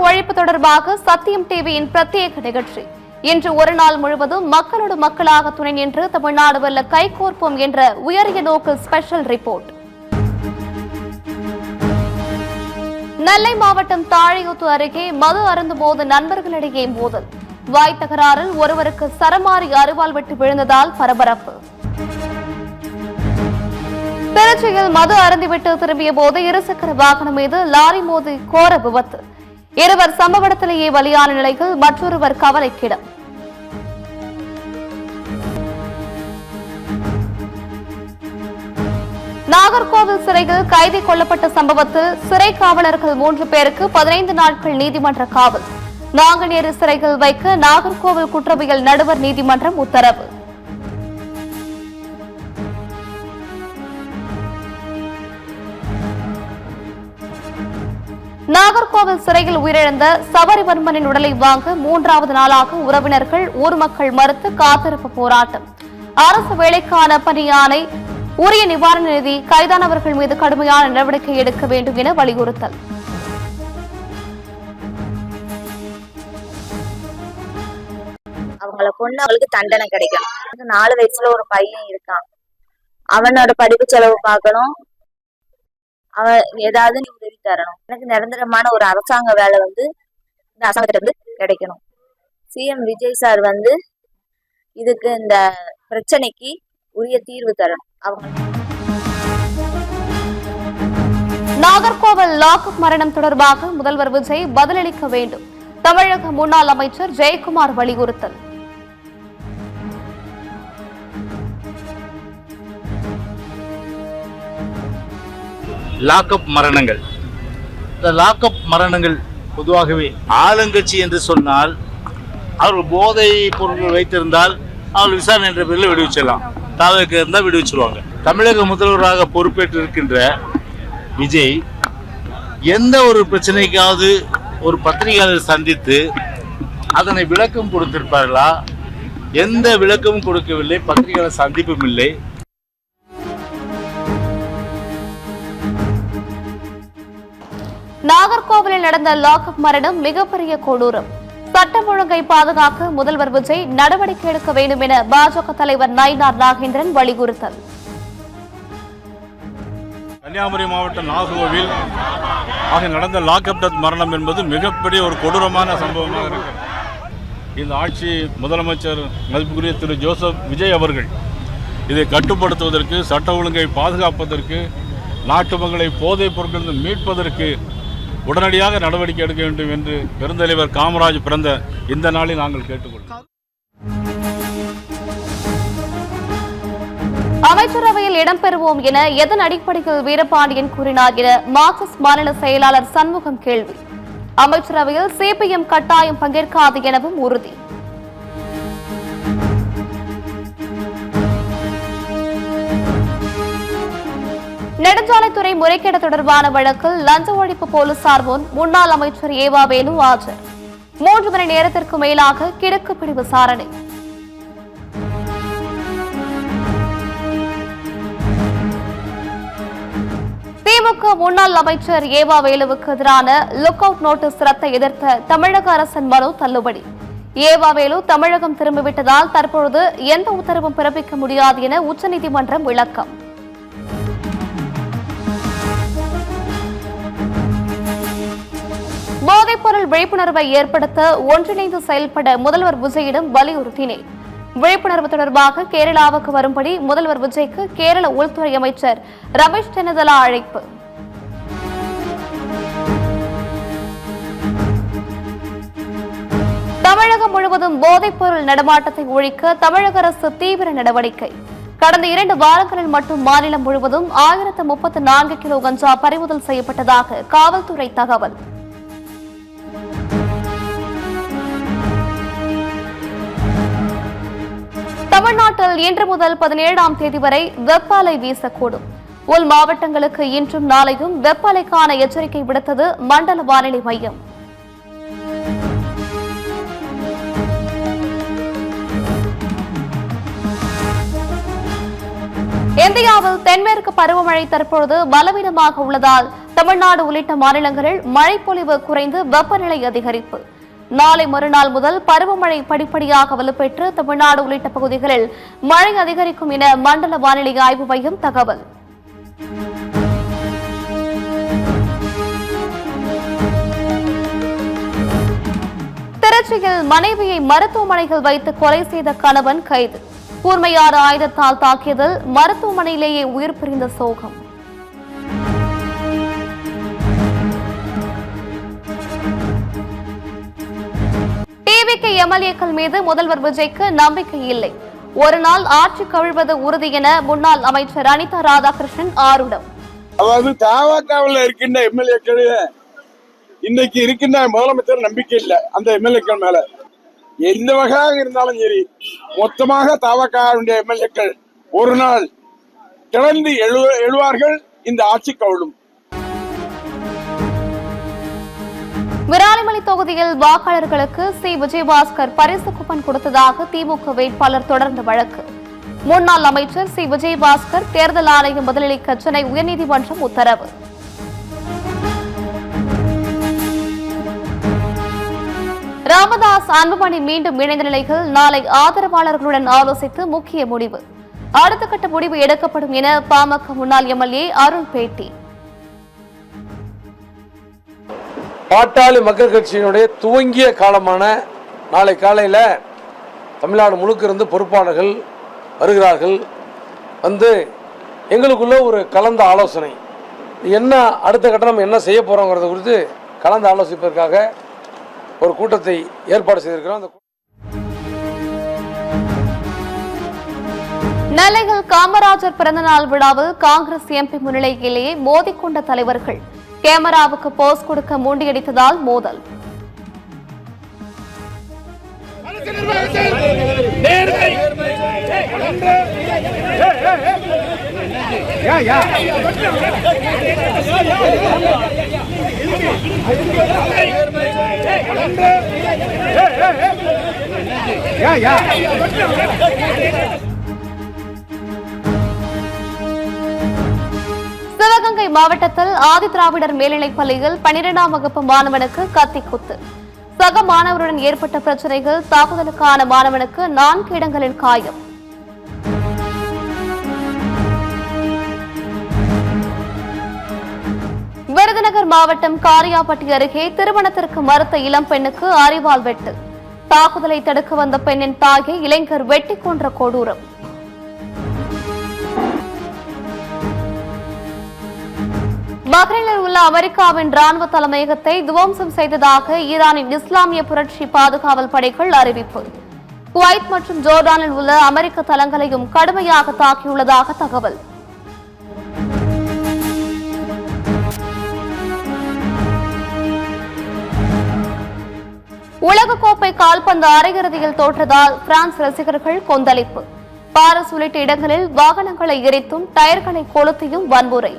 ஒழிப்பு தொடர்பாக சத்தியம் டிவியின் பிரத்யேக நிகழ்ச்சி. இன்று ஒரு நாள் முழுவதும் மக்களோடு மக்களாக துணை நின்று தமிழ்நாடு வெல்ல கைகோர்ப்போம் என்ற உயரிய நோக்கில் ஸ்பெஷல் ரிப்போர்ட். நெல்லை மாவட்டம் தாழையூத்து அருகே மது அருந்தும்போது நண்பர்களிடையே மோதல். வாய் தகராறில் ஒருவருக்கு சரமாரி அரிவாள் வெட்டு விழுந்ததால் பரபரப்பு. திருச்சியில் மது அருந்திவிட்டு திரும்பிய போது இருசக்கர வாகனம் மீது லாரி மோதி கோர விபத்து. இருவர் சம்பவ இடத்திலேயே பலியான நிலையில் மற்றொருவர் கவலைக்கிடம். நாகர்கோவில் சிறையில் கைதி கொல்லப்பட்ட சம்பவத்தில் சிறை காவலர்கள் 3 பேருக்கு 15 நாட்கள் நீதிமன்ற காவல். நாங்குநேரி சிறையில் வைக்க நாகர்கோவில் குற்றவியல் நடுவர் நீதிமன்றம் உத்தரவு. நாகர்கோவில் சிறையில் உயிரிழந்த சபரிவர்மனின் உடலை வாங்க 3வது நாளாக உறவினர்கள் ஊர் மக்கள் மறுத்து காத்திருப்பு போராட்டம். அரசு வேலைக்கான பணியானை உரிய நிவாரண நிதி கைதானவர்கள் மீது கடுமையான நடவடிக்கை எடுக்க வேண்டும் என வலியுறுத்தல். அவங்கள கொன்னவங்களுக்கு தண்டனை கிடைக்கணும். 4 வயசுல ஒரு பையன் இருக்கான், அவனோட படிப்பு செலவு பார்க்கணும், அவன் ஏதாவது நீ உதவி தரணும். எனக்கு நிரந்தரமான ஒரு அரசாங்க வேலை இந்த அரசாங்கத்திலிருந்து கிடைக்கணும். சிஎம் விஜய் சார் இதுக்கு இந்த பிரச்சனைக்கு உரிய தீர்வு தரணும். அவங்க நாகர்கோவில் லாக்அப் மரணம் தொடர்பாக முதல்வர் விஜய் பதிலளிக்க வேண்டும். தமிழக முன்னாள் அமைச்சர் ஜெயக்குமார் வலியுறுத்தல். லாக்அப் மரணங்கள், இந்த லாக்அப் மரணங்கள் பொதுவாகவே ஆளுங்கட்சி என்று சொன்னால் அவர்கள் போதை பொருட்கள் வைத்திருந்தால் அவர்கள் விசாரணை என்ற பேரில் விடுவிச்சிடலாம், தாவக இருந்தால் விடுவிச்சிருவாங்க. தமிழக முதல்வராக பொறுப்பேற்று இருக்கின்ற விஜய் எந்த ஒரு பிரச்சனைக்காவது ஒரு பத்திரிகையாளர் சந்தித்து அதனை விளக்கம் கொடுத்திருப்பார்களா? எந்த விளக்கமும் கொடுக்கவில்லை, பத்திரிகையாளர் சந்திப்பும் இல்லை. நாகர்கோவிலில் நடந்த லாக்அப் மரணம் மிகப்பெரிய கொடூரம். சட்டம் ஒழுங்கை பாதுகாக்க முதல்வர் விஜய் நடவடிக்கை எடுக்க வேண்டும் என பாஜக தலைவர் நயினார் நாகேந்திரன் வலியுறுத்தல். கன்னியாகுமரி மாவட்டம் நாகர்கோவில் நடந்த லாக்அப் டெத் மரணம் என்பது மிகப்பெரிய ஒரு கொடூரமான சம்பவமாக இருக்கிறது. இந்த ஆட்சி முதலமைச்சர் மதிப்புக்குரிய திரு ஜோசப் விஜய் அவர்கள் இதை கட்டுப்படுத்துவதற்கு, சட்ட ஒழுங்கை பாதுகாப்பதற்கு, நாட்டு மக்களை போதைப் பொருட்களிலிருந்து மீட்பதற்கு உடனடியாக நடவடிக்கை எடுக்க வேண்டும் என்று பெருந்தலைவர் காமராஜ் பிறந்த இந்த நாளில் நாங்கள் கேட்டுக்கொள்கிறோம். அமைச்சரவையில் இடம்பெறுவோம் என எதன் அடிப்படையில் வீரபாண்டியன் கூறினார் என மார்க்சிஸ்ட் மாநில செயலாளர் சண்முகம் கேள்வி. அமைச்சரவையில் சிபிஎம் கட்டாயம் பங்கேற்காது எனவும் உறுதி. நெடுஞ்சாலைத்துறை முறைகேடு தொடர்பான வழக்கில் லஞ்ச ஒழிப்பு போலீசார் முன் முன்னாள் அமைச்சர் ஏவா வேலு ஆஜர். 3 மணி நேரத்திற்கு மேலாக கிடுக்குப்பிடி விசாரணை. திமுக முன்னாள் அமைச்சர் ஏவா வேலுவுக்கு எதிரான லுக் அவுட் நோட்டீஸ் ரத்தை எதிர்த்த தமிழக அரசின் மனு தள்ளுபடி. ஏவா வேலு தமிழகம் திரும்பிவிட்டதால் தற்பொழுது எந்த உத்தரவும் பிறப்பிக்க முடியாது என உச்சநீதிமன்றம் விளக்கம். போதைப்பொருள் விழிப்புணர்வை ஏற்படுத்த ஒன்றிணைந்து செயல்பட முதல்வர் விஜயிடம் வலியுறுத்தினேன். விழிப்புணர்வு தொடர்பாக கேரளாவுக்கு வரும்படி முதல்வர் விஜய்க்கு கேரள உள்துறை அமைச்சர் ரமேஷ் தென்னதலா அழைப்பு. தமிழகம் முழுவதும் போதைப்பொருள் நடமாட்டத்தை ஒழிக்க தமிழக அரசு தீவிர நடவடிக்கை. கடந்த 2 வாரங்களில் மட்டும் மாநிலம் முழுவதும் 1034 கிலோ கஞ்சா பறிமுதல் செய்யப்பட்டதாக காவல்துறை தகவல். தமிழ்நாட்டில் இன்று முதல் 17ஆம் தேதி வரை வெப்ப அலை வீசக்கூடும். உள் மாவட்டங்களுக்கு இன்றும் நாளையும் வெப்ப அலைக்கான எச்சரிக்கை விடுத்தது மண்டல வானிலை மையம். இந்தியாவில் தென்மேற்கு பருவமழை தற்பொழுது பலவீனமாக உள்ளதால் தமிழ்நாடு உள்ளிட்ட மாநிலங்களில் மழைப்பொழிவு குறைந்து வெப்பநிலை அதிகரிப்பு. நாளை மறுநாள் முதல் பருவமழை படிப்படியாக வலுப்பெற்று தமிழ்நாடு உள்ளிட்ட பகுதிகளில் மழை அதிகரிக்கும் என மண்டல வானிலை ஆய்வு மையம் தகவல். திருச்சியில் மனைவியை மருத்துவமனையில் வைத்து கொலை செய்த கணவன் கைது. கூர்மையான ஆயுதத்தால் தாக்கியதில் மருத்துவமனையிலேயே உயிர் பிரிந்த சோகம். டிவிகே எம்எல்ஏக்கள் மீது முதல்வர் விஜய்க்கு நம்பிக்கை இல்லை. ஒரு நாள் ஆட்சி கவிழ்வது உறுதி என முன்னாள் அமைச்சர் அனிதா ராதாகிருஷ்ணன் ஆரூடம். அதாவது தவகாவில் இருக்கின்ற எம்எல்ஏக்கள் இன்னைக்கு இருக்கின்ற முதலமைச்சர் நம்பிக்கை இல்லை அந்த எம்எல்ஏக்கள் மேல. எந்த வகையாக இருந்தாலும் சரி, மொத்தமாக தவகாவுடைய எம்எல்ஏக்கள் ஒரு நாள் கிளர்ந்து எழுவார்கள், இந்த ஆட்சி கவிழும். விராலிமலை தொகுதியில் வாக்காளர்களுக்கு சி விஜயபாஸ்கர் பரிசு கூப்பன் கொடுத்ததாக திமுக வேட்பாளர் தொடர்ந்த வழக்கு. முன்னாள் அமைச்சர் சி விஜயபாஸ்கர் தேர்தல் ஆணையம் பதிலளிக்க சென்னை உயர்நீதிமன்றம் உத்தரவு. ராமதாஸ் அன்புமணி மீண்டும் இணைந்த நிலையில் நாளை ஆதரவாளர்களுடன் ஆலோசித்து முக்கிய முடிவு. அடுத்த கட்ட முடிவு எடுக்கப்படும் என பாமக முன்னாள் எம்எல்ஏ அருண் பேட்டி. பாட்டாளி மக்கள் கட்சியினுடைய துவங்கிய காலமான நாளை காலையில் தமிழ்நாடு முழுக்க இருந்து பொறுப்பாளர்கள் வருகிறார்கள். வந்து எங்களுக்குள்ள ஒரு கலந்த ஆலோசனை, என்ன அடுத்த கட்டம் நம்ம என்ன செய்ய போகிறோங்கிறது குறித்து கலந்து ஆலோசிப்பதற்காக ஒரு கூட்டத்தை ஏற்பாடு செய்திருக்கிறோம். நெல்லையில் காமராஜர் பிறந்தநாள் விழாவில் காங்கிரஸ் எம்பி முன்னிலையிலேயே மோதிக்கொண்ட தலைவர்கள். கேமராவுக்கு போஸ் கொடுக்க மூண்டியடித்ததால் மோதல். சிவகங்கை மாவட்டத்தில் ஆதிதிராவிடர் மேல்நிலைப் பள்ளியில் 12ஆம் வகுப்பு மாணவனுக்கு கத்திக்குத்து. சக மாணவருடன் ஏற்பட்ட பிரச்சனைகள், தாக்குதலுக்கான மாணவனுக்கு 4 இடங்களில் காயம். விருதுநகர் மாவட்டம் காரியாபட்டி அருகே திருமணத்திற்கு மறுத்த இளம் பெண்ணுக்கு அரிவாள் வெட்டு. தாக்குதலை தடுக்க வந்த பெண்ணின் தாயை இளைஞர் வெட்டி கொன்ற கொடூரம். பஹ்ரைனில் உள்ள அமெரிக்காவின் ராணுவ தலைமையகத்தை துவம்சம் செய்ததாக ஈரானின் இஸ்லாமிய புரட்சி பாதுகாவல் படைகள் அறிவிப்பு. குவைத் மற்றும் ஜோர்டானில் உள்ள அமெரிக்க தளங்களையும் கடுமையாக தாக்கியுள்ளதாக தகவல். உலகக்கோப்பை கால்பந்து அரையிறுதியில் தோற்றதால் பிரான்ஸ் ரசிகர்கள் கொந்தளிப்பு. பாரிஸ் உள்ளிட்ட இடங்களில் வாகனங்களை எரித்தும் டயர்களை கொளுத்தியும் வன்முறை.